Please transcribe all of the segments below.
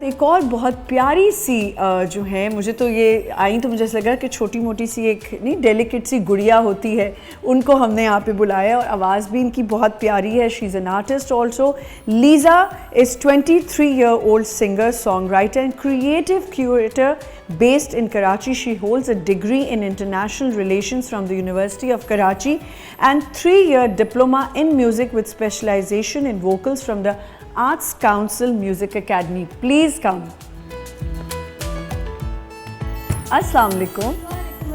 एक और बहुत प्यारी सी जो है, मुझे तो ये आई तो मुझे ऐसा लगा कि छोटी मोटी सी एक नहीं डेलिकेट सी गुड़िया होती है, उनको हमने यहाँ पे बुलाया और आवाज़ भी इनकी बहुत प्यारी है. She is an artist also. Lisa is 23-year-old singer, songwriter and creative curator based in Karachi. She holds a degree in international relations from the University of Karachi and 3-year diploma in music with specialization in vocals from the Arts Council Music Academy. Please come. Assalamu alaikum.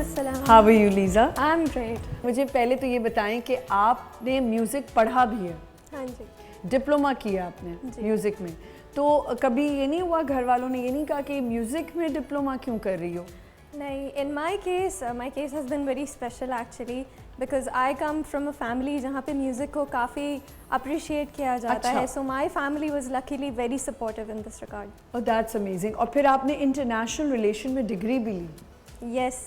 Assalam. How are you, Liza? I'm great. मुझे पहले तो ये बताएं कि आपने music पढ़ा भी है, हाँ जी. डिप्लोमा किया आपने म्यूज़िक में, तो कभी ये नहीं हुआ, घर वालों ने ये नहीं कहा कि म्यूज़िक में डिप्लोमा क्यों कर रही हो? नहीं, in my case has been very special actually because I come from a family जहाँ पे म्यूज़िक को काफ़ी अप्रिशिएट किया जाता है. So my family was luckily very supportive in this regard. Oh, that's amazing. और फिर आपने इंटरनेशनल रिलेशन में डिग्री भी ली? Yes.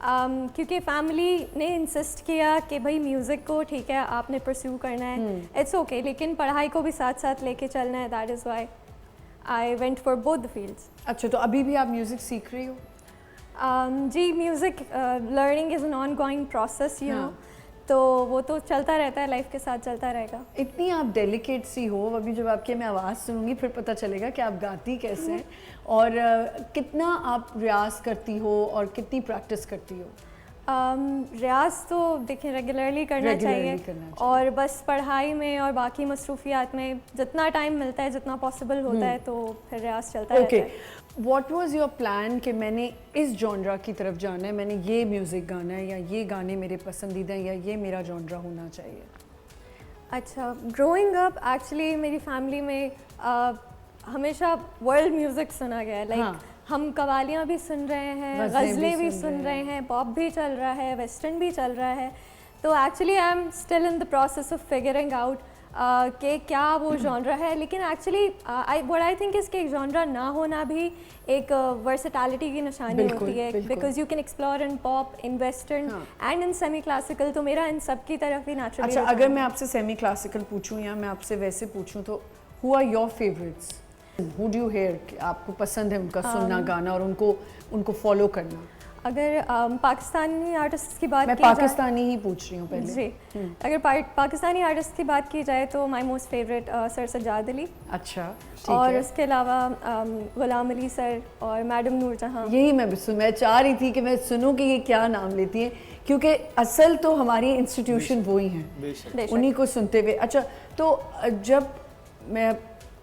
क्योंकि फैमिली ने इंसिस्ट किया कि भाई म्यूज़िक को ठीक है आपने परस्यू करना है, इट्स ओके, लेकिन पढ़ाई को भी साथ साथ लेके चलना है. That is why I went for both the fields. अच्छा, तो अभी भी आप म्यूज़िक सीख रही हो? जी, music learning is an on going process, you know, तो वो तो चलता रहता है, लाइफ के साथ चलता रहेगा. इतनी आप डेलिकेट सी हो, अभी जब आपकी मैं आवाज़ सुनूंगी फिर पता चलेगा कि आप गाती कैसे हैं और कितना आप रियाज करती हो और कितनी प्रैक्टिस करती हो? रियाज तो देखिए रेगुलरली करना चाहिए और बस पढ़ाई में और बाकी मसरूफियात में जितना टाइम मिलता है, जितना पॉसिबल होता है, तो फिर रियाज चलता रहता है. What was your plan कि मैंने इस जॉनरा की तरफ जाना है, मैंने ये म्यूज़िक गाना है या ये गाने मेरे पसंदीदा हैं या ये मेरा जॉनरा होना चाहिए? अच्छा, ग्रोइंग अप एक्चुअली मेरी फैमिली में हमेशा वर्ल्ड म्यूज़िक सुना गया है. लाइक हम कवालियाँ भी सुन रहे हैं, गज़लें भी सुन रहे हैं, पॉप भी चल रहा है, वेस्टर्न भी चल रहा है. तो actually I am still in the process of figuring out कि क्या वो जॉनरा है. लेकिन एक्चुअली आई थिंक इसके जॉनरा ना होना भी एक वर्सेटैलिटी की निशानी होती है, because you can explore in pop, in western and in semi classical. तो मेरा इन सब की तरफ ही नेचुरली. अच्छा, अगर मैं आपसे सेमी क्लासिकल पूछूं या मैं आपसे वैसे पूछूं, तो who are your favourites? Who do you hear, आपको पसंद है उनका सुनना, गाना और उनको फॉलो करना? अगर पाकिस्तानी आर्टिस्ट की बात मैं पाकिस्तानी ही पूछ रही हूँ पहले. जी, अगर पाकिस्तानी आर्टिस्ट की बात की जाए तो my most favourite sir Sajjad Ali. अच्छा, और उसके अलावा गुलाम अली सर और मैडम नूरजहां. यही मैं चाह रही थी कि मैं सुनूं कि ये क्या नाम लेती हैं, क्योंकि असल तो हमारी इंस्टीट्यूशन वो ही हैं, उन्हीं को सुनते हुए. अच्छा, तो जब मैं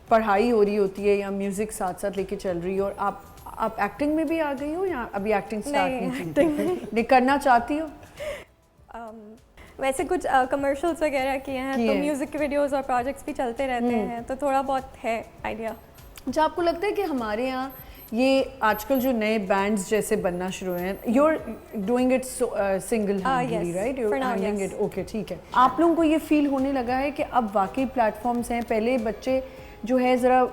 पढ़ाई हो रही होती है या म्यूज़िक साथ साथ लेके चल रही हो और आप एक्टिंग में भी आ गई हो या अभी एक्टिंग स्टार्ट नहीं करना चाहती हो? वैसे कुछ कमर्शियल्स वगैरह किए हैं, तो म्यूज़िक वीडियोस और प्रोजेक्ट्स भी चलते रहते हैं, तो थोड़ा बहुत है आइडिया. अच्छा, आपको लगता है कि हमारे यहाँ ये आजकल जो नए बैंड्स जैसे बनना शुरू हुए हैं, you are doing it single handedly, right? You are handling it. Okay, ठीक है. आप लोगों को ये फील होने लगा है कि अब वाकई प्लेटफॉर्म्स हैं? पहले बच्चे जो है ज़रा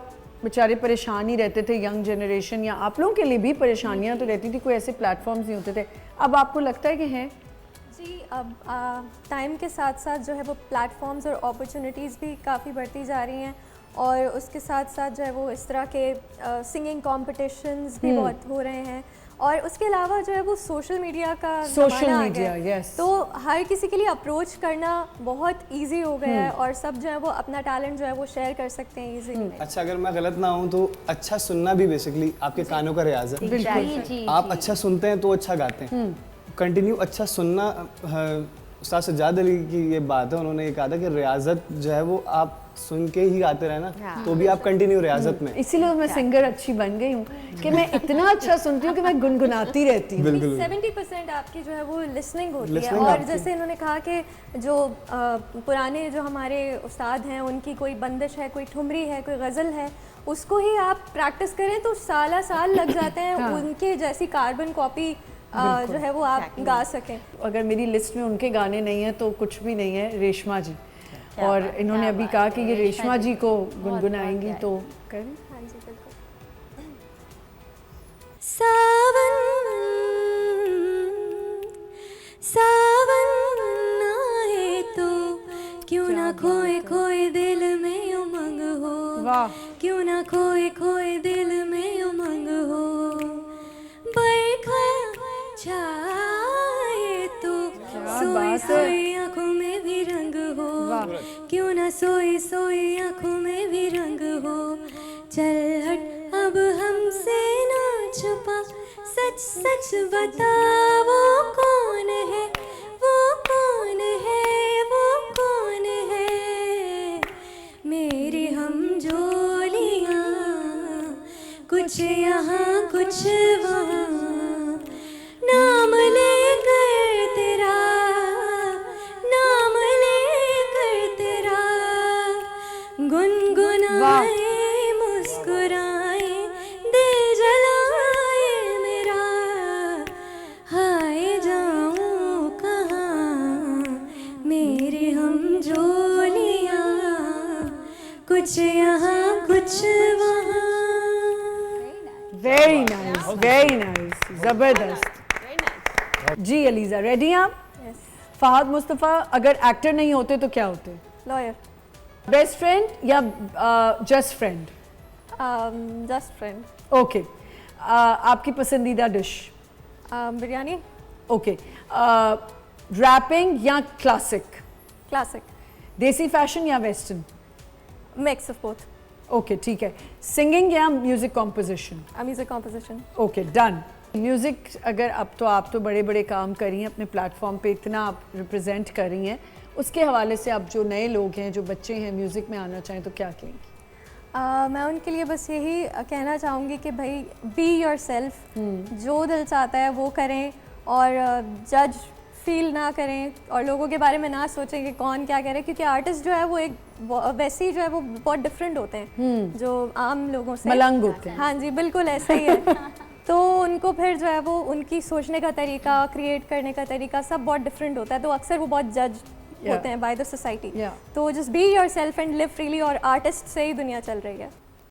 बेचारे परेशान ही रहते थे, यंग जनरेशन, या आप लोगों के लिए भी परेशानियां तो रहती थी, कोई ऐसे प्लेटफॉर्म्स नहीं होते थे. अब आपको लगता है कि हैं? जी, अब टाइम के साथ साथ जो है वो प्लेटफॉर्म्स और अपॉर्चुनिटीज़ भी काफ़ी बढ़ती जा रही हैं, और उसके साथ साथ जो है वो इस तरह के सिंगिंग कॉम्पिटिशन्स भी बहुत हो रहे हैं, और उसके अलावा जो है वो सोशल मीडिया का ज़माना आ गया है. तो हर किसी के लिए अप्रोच करना बहुत इजी हो गया है, और सब जो है वो अपना टैलेंट जो है वो शेयर कर सकते हैं इजीली. अच्छा, अगर मैं गलत ना हूँ तो अच्छा सुनना भी बेसिकली आपके कानों का रियाज है. बिल्कुल. आप अच्छा सुनते हैं तो अच्छा गाते हैं. कंटिन्यू अच्छा सुनना. उस्ताद सज्जाद अली की ये बात है, उन्होंने ये कहा था कि रियाजत जो है वो आप सुन के ही गाते रहना, तो भी आप कंटिन्यू रियाजत में. इसीलिए मैं सिंगर अच्छी बन गई हूँ कि मैं इतना अच्छा सुनती हूँ कि मैं गुनगुनाती रहती हूँ. 70% आपकी जो है वो लिसनिंग होती है. और जैसे इन्होंने कहा कि जो पुराने जो हमारे उस्ताद हैं, उनकी कोई बंदिश है, कोई ठुमरी है, कोई गज़ल है, उसको ही आप प्रैक्टिस करें तो साल लग जाते हैं उनके जैसी कार्बन कॉपी जो है वो आप गा सकें. अगर मेरी लिस्ट में उनके गाने नहीं है तो कुछ भी नहीं है. रेशमा जी, और इन्होंने अभी कहा कि ये रेशमा जी को गुनगुनाएंगी, तो करें? हाँ जी, बिल्कुल. सावन आए तो क्यों ना खोए खोए दिल में उमंग हो, वाह. क्यों ना खोए खोए दिल में सोई सोई आंखों में भी रंग हो, चल हट अब हमसे ना छुपा, सच सच बता वो कौन है, वो कौन है, वो कौन है। मेरी हम जोलियाँ कुछ यहाँ कुछ वहाँ, नाम लेकर तेरा, नाम लेकर तेरा, गुनगुनाए मुस्कुराए दिल जलाए मेरा, हाय जाऊं कहाँ मेरे हम जोलियाँ कुछ यहाँ कुछ वहाँ। वेरी नाइस, वेरी नाइस, जबरदस्त। जी अलीज़ा, रेडी हैं आप? यस। फहद मुस्तफ़ा अगर एक्टर नहीं होते तो क्या होते? लॉयर। बेस्ट फ्रेंड या just friend? Just friend. Okay. आपकी पसंदीदा डिश? बिरयानी। ओके। रैपिंग या क्लासिक? क्लासिक। देसी फैशन या western? Mix of both. Okay, ठीक है। सिंगिंग या music composition? Music composition. Okay, done. Music अगर आप तो बड़े बड़े काम कर रही हैं, अपने प्लेटफॉर्म पे इतना आप रिप्रेजेंट कर रही हैं, उसके हवाले से आप जो नए लोग हैं, जो बच्चे हैं, म्यूज़िक में आना चाहें तो क्या कहेंगी? मैं उनके लिए बस यही कहना चाहूँगी कि भाई बी योर सेल्फ, जो दिल चाहता है वो करें और जज फील ना करें और लोगों के बारे में ना सोचें कि कौन क्या कह रहे हैं, क्योंकि आर्टिस्ट जो है वो एक वैसे ही जो है वो बहुत डिफरेंट होते हैं जो आम लोगों से, मलंग होते हैं। हाँ जी, बिल्कुल ऐसा ही है। तो उनको फिर जो है वो उनकी सोचने का तरीका, क्रिएट करने का तरीका सब बहुत डिफरेंट होता है, तो अक्सर वो बहुत जज होते हैं बाय द सोसाइटी। तो just be your self and live freely, और आर्टिस्ट से ही दुनिया चल रही है।